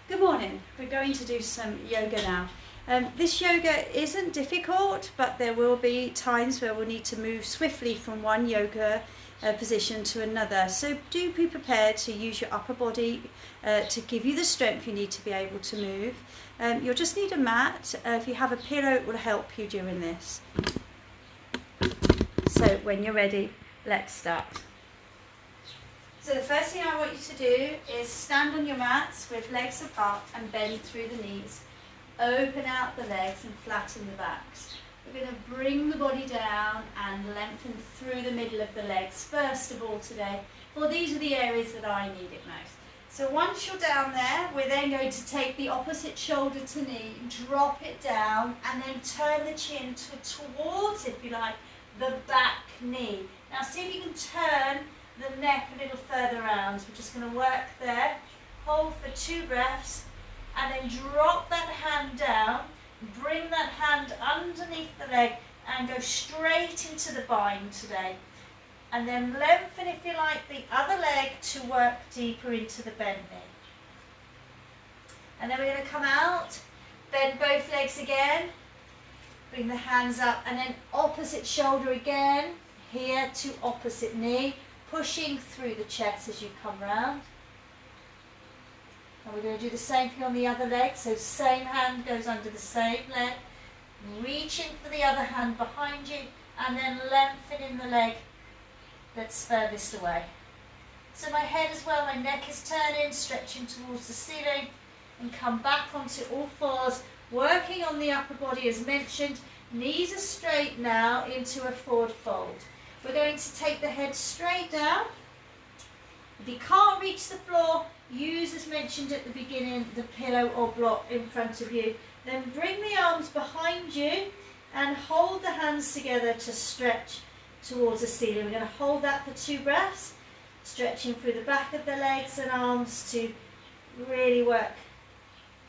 Good morning. We're going to do some yoga now. This yoga isn't difficult, but there will be times where we'll need to move swiftly from one yoga position to another. So do be prepared to use your upper body to give you the strength you need to be able to move. You'll just need a mat. If you have a pillow, it will help you during this. So when you're ready, let's start. So the first thing I want you to do is stand on your mats with legs apart and bend through the knees. Open out the legs and flatten the backs. We're going to bring the body down and lengthen through the middle of the legs first of all today. Well, these are the areas that I need it most. So once you're down there, we're then going to take the opposite shoulder to knee, drop it down and then turn the chin towards, if you like, the back knee. Now see if you can turn the neck a little further around. We're just going to work there, hold for 2 breaths and then drop that hand down, bring that hand underneath the leg and go straight into the bind today. And then lengthen, if you like, the other leg to work deeper into the bent knee. And then we're going to come out, bend both legs again, bring the hands up and then opposite shoulder again, here to opposite knee. Pushing through the chest as you come round. And we're going to do the same thing on the other leg. So same hand goes under the same leg. Reaching for the other hand behind you and then lengthening the leg that's furthest away. So my head as well, my neck is turning, stretching towards the ceiling and come back onto all fours, working on the upper body as mentioned. Knees are straight now into a forward fold. We're going to take the head straight down. If you can't reach the floor, use, as mentioned at the beginning, the pillow or block in front of you. Then bring the arms behind you and hold the hands together to stretch towards the ceiling. We're going to hold that for 2 breaths, stretching through the back of the legs and arms to really work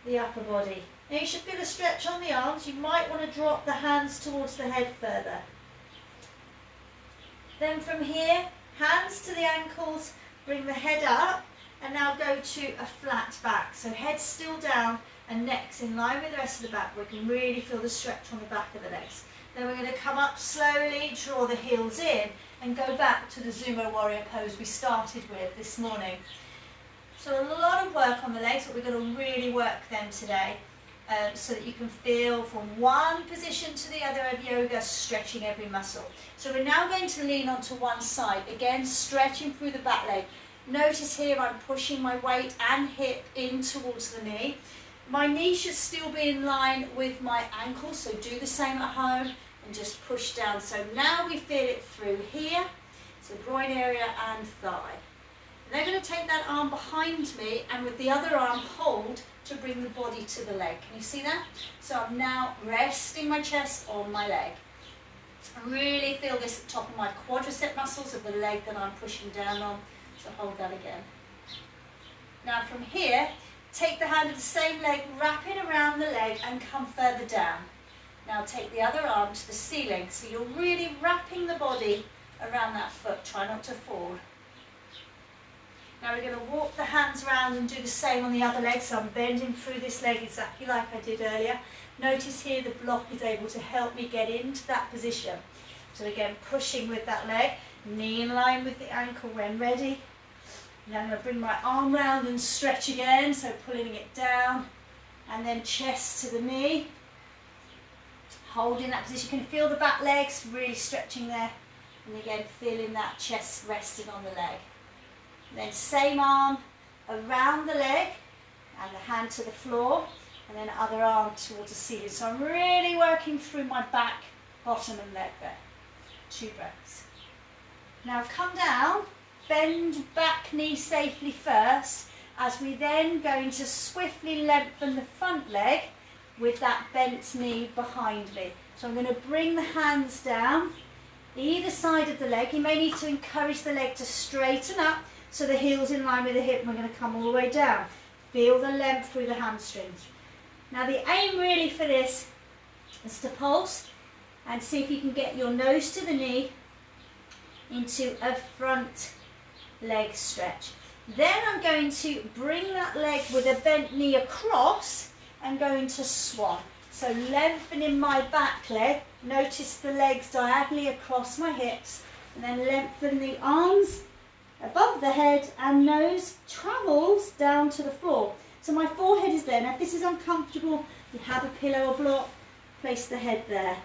the upper body. Now you should feel a stretch on the arms. You might want to drop the hands towards the head further. Then from here, hands to the ankles, bring the head up and now go to a flat back. So head still down and neck's in line with the rest of the back. We can really feel the stretch on the back of the legs. Then we're going to come up slowly, draw the heels in and go back to the Sumo Warrior pose we started with this morning. So a lot of work on the legs, but we're going to really work them today. So that you can feel from one position to the other of yoga, stretching every muscle. So we're now going to lean onto one side, again stretching through the back leg. Notice here I'm pushing my weight and hip in towards the knee. My knee should still be in line with my ankle, so do the same at home and just push down. So now we feel it through here, so groin area and thigh. And they're going to take that arm behind me and with the other arm hold to bring the body to the leg. Can you see that? So I'm now resting my chest on my leg. I really feel this at the top of my quadricep muscles of the leg that I'm pushing down on. So hold that again. Now from here, take the hand of the same leg, wrap it around the leg and come further down. Now take the other arm to the ceiling. So you're really wrapping the body around that foot. Try not to fall. Now we're going to walk the hands around and do the same on the other leg. So I'm bending through this leg exactly like I did earlier. Notice here the block is able to help me get into that position. So again, pushing with that leg, knee in line with the ankle when ready. Now I'm going to bring my arm round and stretch again, so pulling it down. And then chest to the knee. Holding that position. You can feel the back legs really stretching there. And again, feeling that chest resting on the leg. Then same arm around the leg and the hand to the floor and then other arm towards the ceiling. So I'm really working through my back, bottom and leg there. 2 breaths. Now come down, bend back knee safely first as we then going to swiftly lengthen the front leg with that bent knee behind me. So I'm going to bring the hands down either side of the leg. You may need to encourage the leg to straighten up so the heel's in line with the hip and we're going to come all the way down. Feel the length through the hamstrings. Now the aim really for this is to pulse and see if you can get your nose to the knee into a front leg stretch. Then I'm going to bring that leg with a bent knee across and go into swan. So lengthening my back leg, notice the legs diagonally across my hips, and then lengthen the arms above the head and nose travels down to the floor. So my forehead is there. Now if this is uncomfortable, you have a pillow or block, place the head there.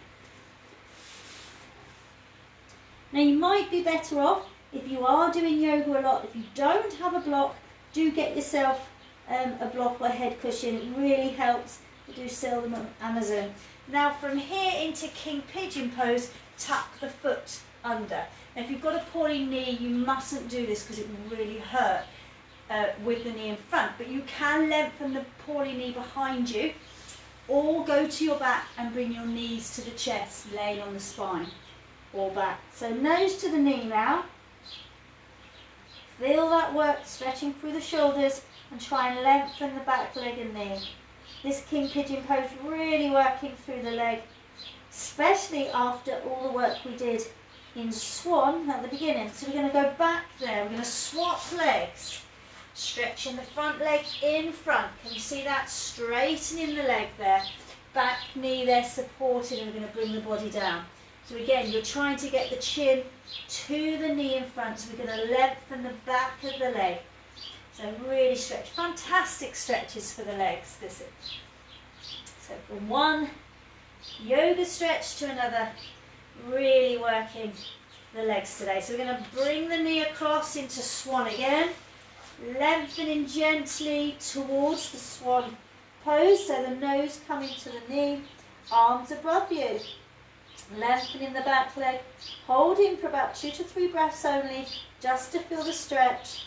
Now you might be better off if you are doing yoga a lot. If you don't have a block, do get yourself a block or a head cushion. It really helps. I do sell them on Amazon. Now from here into king pigeon pose, tuck the foot under. Now if you've got a poorly knee, you mustn't do this because it will really hurt with the knee in front. But you can lengthen the poorly knee behind you, or go to your back and bring your knees to the chest, laying on the spine or back. So nose to the knee now. Feel that work, stretching through the shoulders, and try and lengthen the back leg and knee. This king pigeon pose really working through the leg, especially after all the work we did in swan at the beginning. So we're going to go back there, we're going to swap legs, stretching the front leg in front. Can you see that? Straightening the leg there, back knee there supported, and we're going to bring the body down. So again, you're trying to get the chin to the knee in front, so we're going to lengthen the back of the leg. So really stretch. Fantastic stretches for the legs, this is. So from one yoga stretch to another, really working the legs today. So we're going to bring the knee across into swan again, lengthening gently towards the swan pose, so the nose coming to the knee, arms above you. Lengthening the back leg, holding for about 2 to 3 breaths only, just to feel the stretch.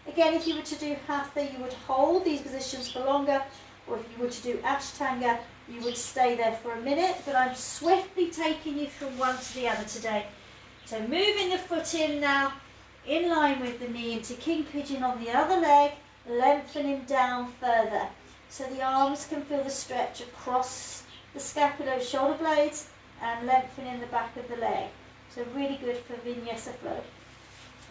Again, if you were to do hatha, you would hold these positions for longer, or if you were to do ashtanga, you would stay there for a minute, but I'm swiftly taking you from one to the other today. So moving the foot in now, in line with the knee, into king pigeon on the other leg, lengthening down further, so the arms can feel the stretch across the scapula, shoulder blades, and lengthening the back of the leg. So really good for vinyasa flow.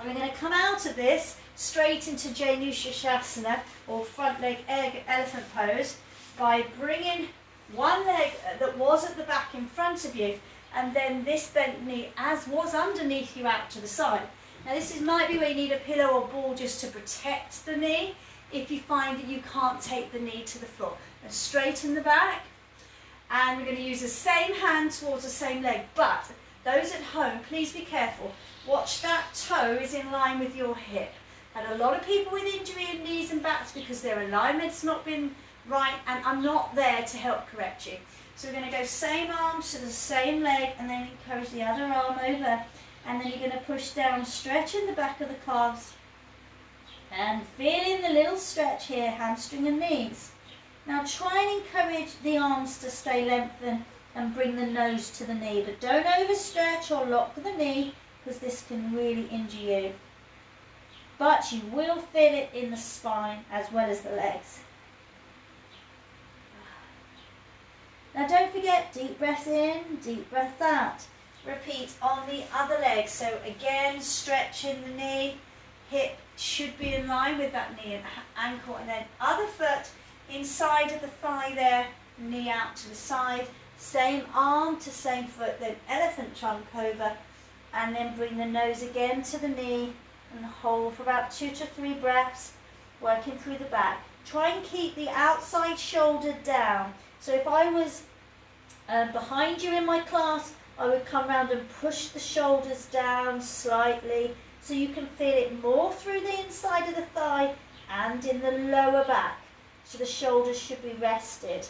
And we're going to come out of this straight into Janushasana, or front leg elephant pose, by bringing one leg that was at the back in front of you, and then this bent knee as was underneath you out to the side. Now this might be where you need a pillow or ball just to protect the knee if you find that you can't take the knee to the floor. And straighten the back. And we're going to use the same hand towards the same leg, but those at home, please be careful. Watch that toe is in line with your hip. Had a lot of people with injury in knees and backs because their alignment's not been right, and I'm not there to help correct you. So we're going to go same arm to the same leg, and then encourage the other arm over, and then you're going to push down, stretching the back of the calves, and feeling the little stretch here, hamstring and knees. Now try and encourage the arms to stay lengthened and bring the nose to the knee, but don't overstretch or lock the knee, because this can really injure you. But you will feel it in the spine as well as the legs. Now don't forget, deep breath in, deep breath out. Repeat on the other leg. So again, stretching the knee, hip should be in line with that knee and ankle, and then other foot inside of the thigh there, knee out to the side, same arm to same foot, then elephant trunk over, and then bring the nose again to the knee and hold for about 2 to 3 breaths, working through the back. Try and keep the outside shoulder down. So if I was behind you in my class, I would come around and push the shoulders down slightly, so you can feel it more through the inside of the thigh and in the lower back. So the shoulders should be rested.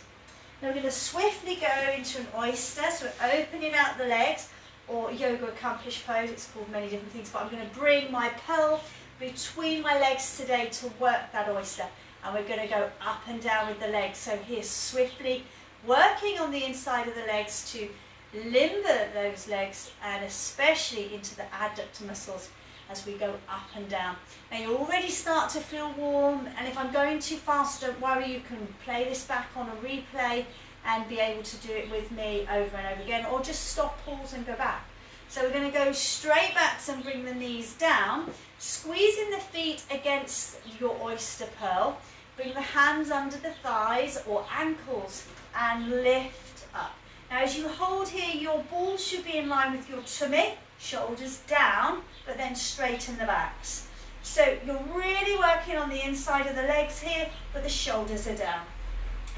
Now we're going to swiftly go into an oyster, so we're opening out the legs, or yoga accomplished pose, it's called many different things, but I'm going to bring my pearl between my legs today to work that oyster. And we're going to go up and down with the legs. So here, swiftly working on the inside of the legs to limber those legs, and especially into the adductor muscles as we go up and down. Now you already start to feel warm, and if I'm going too fast, don't worry, you can play this back on a replay and be able to do it with me over and over again, or just stop, pause and go back. So we're going to go straight backs and bring the knees down, squeezing the feet against your oyster pearl. Bring the hands under the thighs or ankles and lift up. Now as you hold here, your balls should be in line with your tummy, shoulders down, but then straighten the backs. So you're really working on the inside of the legs here, but the shoulders are down.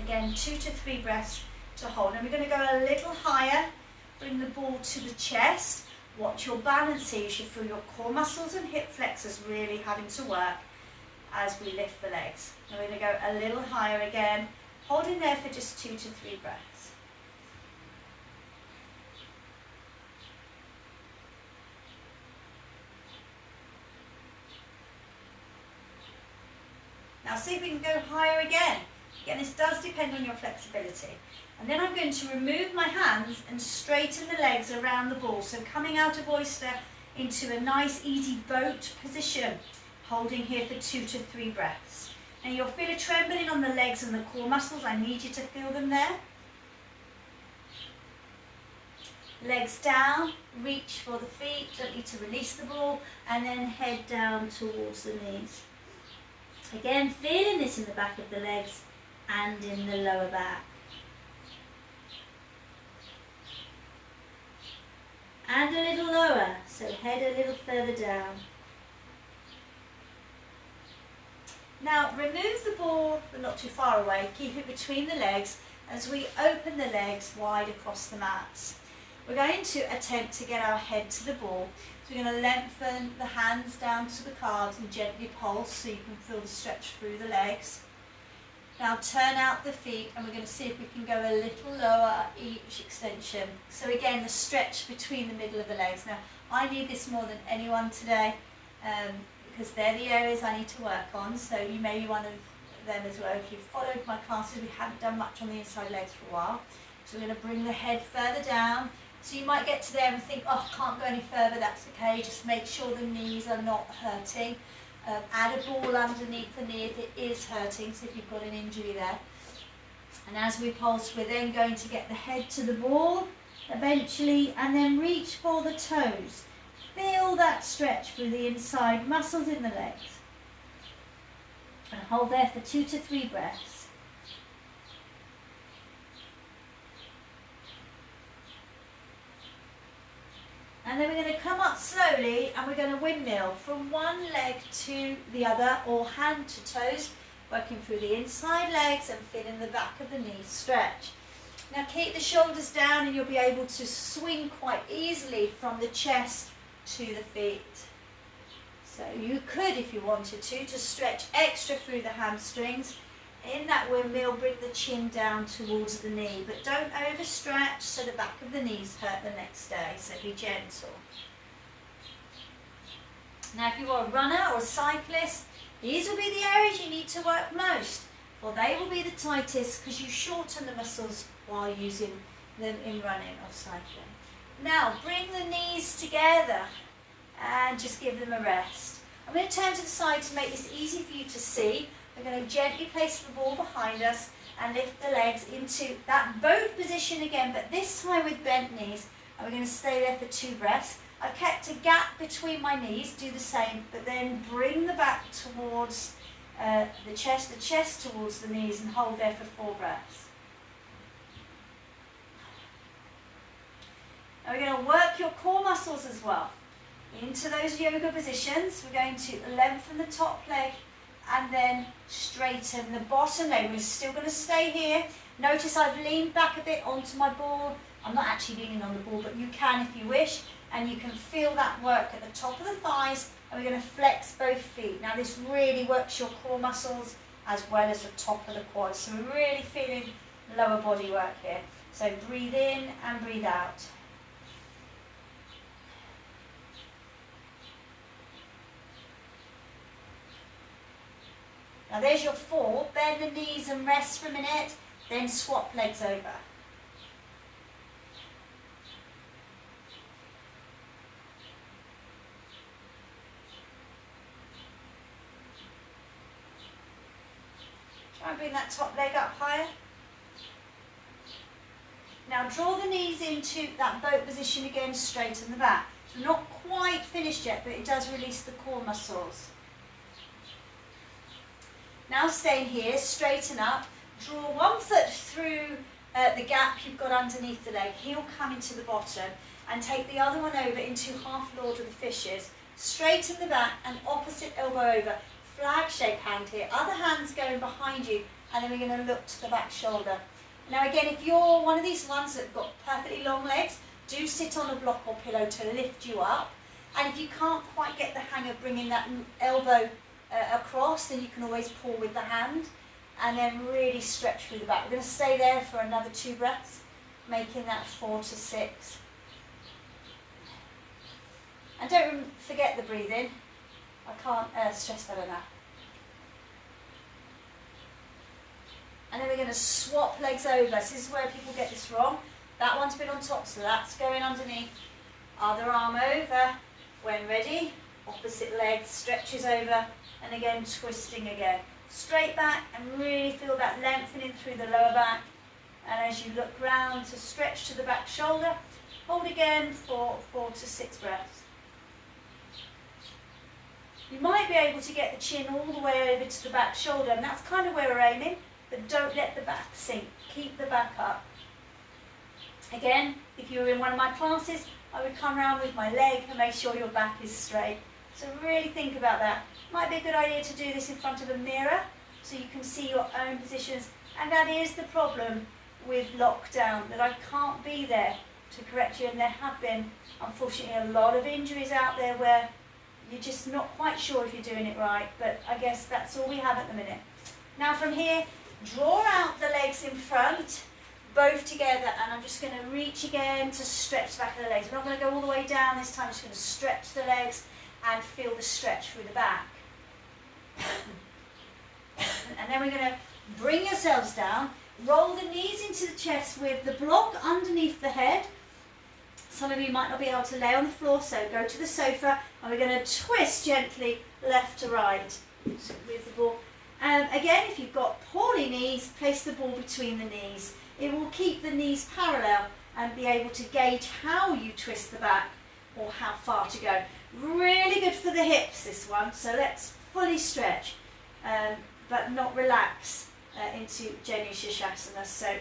Again, 2 to 3 breaths to hold. And we're going to go a little higher. Bring the ball to the chest. Watch your balance here. You should feel your core muscles and hip flexors really having to work as we lift the legs. And we're going to go a little higher again, holding there for just 2 to 3 breaths. Now see if we can go higher again. Again, this does depend on your flexibility. And then I'm going to remove my hands and straighten the legs around the ball. So coming out of oyster into a nice easy boat position, holding here for 2 to 3 breaths. Now you'll feel a trembling on the legs and the core muscles. I need you to feel them there. Legs down, reach for the feet, gently to release the ball, and then head down towards the knees. Again, feeling this in the back of the legs and in the lower back. And a little lower, so head a little further down. Now remove the ball, but not too far away. Keep it between the legs as we open the legs wide across the mats. We're going to attempt to get our head to the ball. So we're going to lengthen the hands down to the calves and gently pulse so you can feel the stretch through the legs. Now turn out the feet and we're going to see if we can go a little lower each extension. So again, the stretch between the middle of the legs. Now I need this more than anyone today because they're the areas I need to work on. So you may be one of them as well. If you've followed my classes, we haven't done much on the inside legs for a while. So we're going to bring the head further down. So you might get to there and think, oh, I can't go any further, that's okay. Just make sure the knees are not hurting. Add a ball underneath the knee if it is hurting, so if you've got an injury there. And as we pulse, we're then going to get the head to the ball eventually, and then reach for the toes. Feel that stretch through the inside muscles in the legs. And hold there for 2 to 3 breaths. And then we're going to come up slowly and we're going to windmill from one leg to the other, or hand to toes, working through the inside legs and feeling the back of the knees stretch. Now keep the shoulders down and you'll be able to swing quite easily from the chest to the feet. So you could, if you wanted to, just stretch extra through the hamstrings. In that windmill, bring the chin down towards the knee, but don't overstretch so the back of the knees hurt the next day, so be gentle. Now if you are a runner or a cyclist, these will be the areas you need to work most, or they will be the tightest because you shorten the muscles while using them in running or cycling. Now bring the knees together and just give them a rest. I'm going to turn to the side to make this easy for you to see. We're going to gently place the ball behind us and lift the legs into that boat position again, but this time with bent knees. And we're going to stay there for 2 breaths. I've kept a gap between my knees, do the same, but then bring the back towards the chest towards the knees, and hold there for 4 breaths. Now we're going to work your core muscles as well. Into those yoga positions, we're going to lengthen the top leg and then straighten the bottom leg. We're still going to stay here. Notice I've leaned back a bit onto my ball. I'm not actually leaning on the ball, but you can if you wish. And you can feel that work at the top of the thighs. And we're going to flex both feet. Now this really works your core muscles as well as the top of the quads. So we're really feeling lower body work here. So breathe in and breathe out. Now there's your 4, bend the knees and rest for a minute, then swap legs over. Try and bring that top leg up higher. Now draw the knees into that boat position again, straighten the back. So we're not quite finished yet, but it does release the core muscles. Now staying here, straighten up, draw one foot through the gap you've got underneath the leg, heel come into the bottom, and take the other one over into half Lord of the Fishes. Straighten the back and opposite elbow over, flag shape hand here, other hand's going behind you, and then we're going to look to the back shoulder. Now again, if you're one of these ones that have got perfectly long legs, do sit on a block or pillow to lift you up. And if you can't quite get the hang of bringing that elbow across, then you can always pull with the hand and then really stretch through the back. We're going to stay there for another 2 breaths, making that 4 to 6. And don't forget the breathing. I can't stress that enough. And then we're going to swap legs over. So this is where people get this wrong. That one's been on top, so that's going underneath. Other arm over. When ready, opposite leg stretches over, and again twisting again. Straight back and really feel that lengthening through the lower back. And as you look round to stretch to the back shoulder, hold again for 4 to 6 breaths. You might be able to get the chin all the way over to the back shoulder, and that's kind of where we're aiming, but don't let the back sink. Keep the back up. Again, if you were in one of my classes, I would come around with my leg and make sure your back is straight. So really think about that. Might be a good idea to do this in front of a mirror so you can see your own positions. And that is the problem with lockdown, that I can't be there to correct you. And there have been, unfortunately, a lot of injuries out there where you're just not quite sure if you're doing it right. But I guess that's all we have at the minute. Now from here, draw out the legs in front, both together, and I'm just going to reach again to stretch the back of the legs. We're not going to go all the way down this time, I'm just going to stretch the legs and feel the stretch through the back. And then we're going to bring yourselves down, roll the knees into the chest with the block underneath the head. Some of you might not be able to lay on the floor, so go to the sofa, and we're going to twist gently left to right with the ball. Again, if you've got poorly knees, place the ball between the knees. It will keep the knees parallel and be able to gauge how you twist the back or how far to go. Really good for the hips, this one, so let's fully stretch, but not relax into Janu Shirshasana,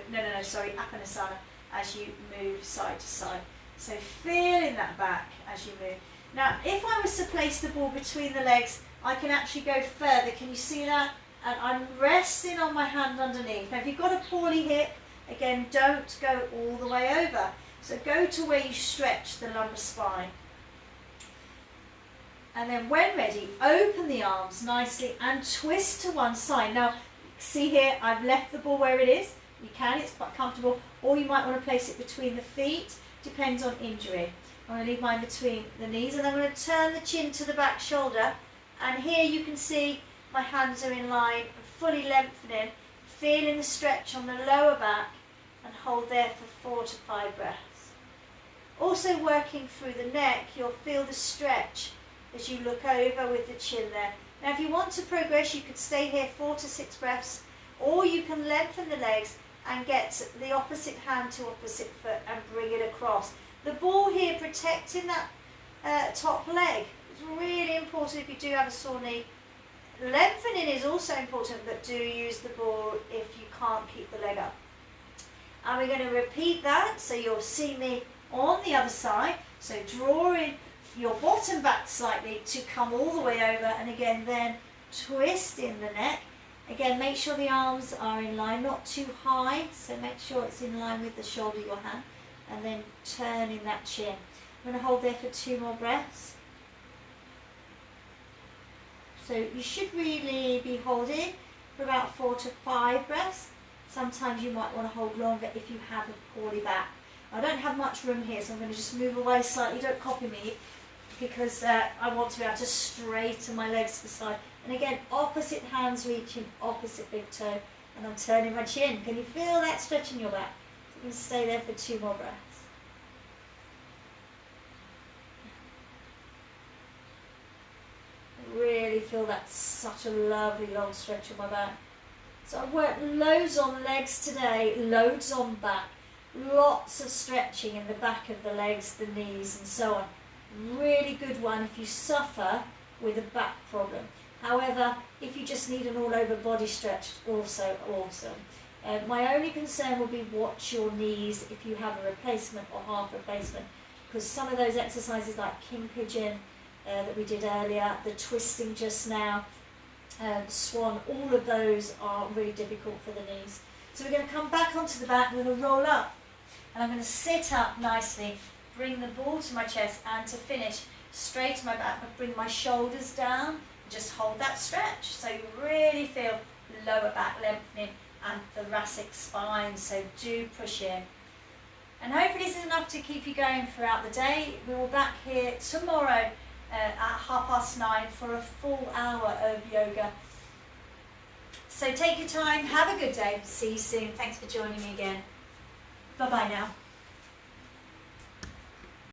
Apanasana, as you move side to side. So feeling that back as you move. Now, if I was to place the ball between the legs, I can actually go further. Can you see that? And I'm resting on my hand underneath. Now, if you've got a poorly hip, again, don't go all the way over. So go to where you stretch the lumbar spine. And then when ready, open the arms nicely and twist to one side. Now, see here, I've left the ball where it is. You can, it's quite comfortable. Or you might want to place it between the feet. Depends on injury. I'm going to leave mine between the knees, and I'm going to turn the chin to the back shoulder. And here you can see my hands are in line, fully lengthening, feeling the stretch on the lower back, and hold there for 4 to 5 breaths. Also working through the neck, you'll feel the stretch as you look over with the chin there. Now if you want to progress, you could stay here 4 to 6 breaths, or you can lengthen the legs and get the opposite hand to opposite foot and bring it across. The ball here protecting that top leg is really important if you do have a sore knee. Lengthening is also important, but do use the ball if you can't keep the leg up. And we're going to repeat that, so you'll see me on the other side. So drawing your bottom back slightly to come all the way over, and again then twisting the neck. Again, make sure the arms are in line, not too high, so make sure it's in line with the shoulder of your hand, and then turning that chin. I'm going to hold there for 2 more breaths. So you should really be holding for about 4 to 5 breaths. Sometimes you might want to hold longer if you have a poorly back. I don't have much room here, so I'm going to just move away slightly. Don't copy me, because I want to be able to straighten my legs to the side. And again, opposite hands reaching, opposite big toe, and I'm turning my chin. Can you feel that stretch in your back? So you can stay there for 2 more breaths. Really feel that, such a lovely long stretch in my back. So I've worked loads on legs today, loads on back. Lots of stretching in the back of the legs, the knees and so on. Really good one if you suffer with a back problem. However, if you just need an all over body stretch, also awesome. My only concern will be watch your knees if you have a replacement or half replacement, because some of those exercises like king pigeon that we did earlier, the twisting just now, swan, all of those are really difficult for the knees. So we're going to come back onto the back, we're going to roll up, and I'm going to sit up nicely, bring the ball to my chest, and to finish, straighten my back, but bring my shoulders down, just hold that stretch, so you really feel lower back lengthening and thoracic spine, so do push in. And hopefully this is enough to keep you going throughout the day. We will be back here tomorrow at 9:30 for a full hour of yoga. So take your time, have a good day, see you soon. Thanks for joining me again. Bye bye now.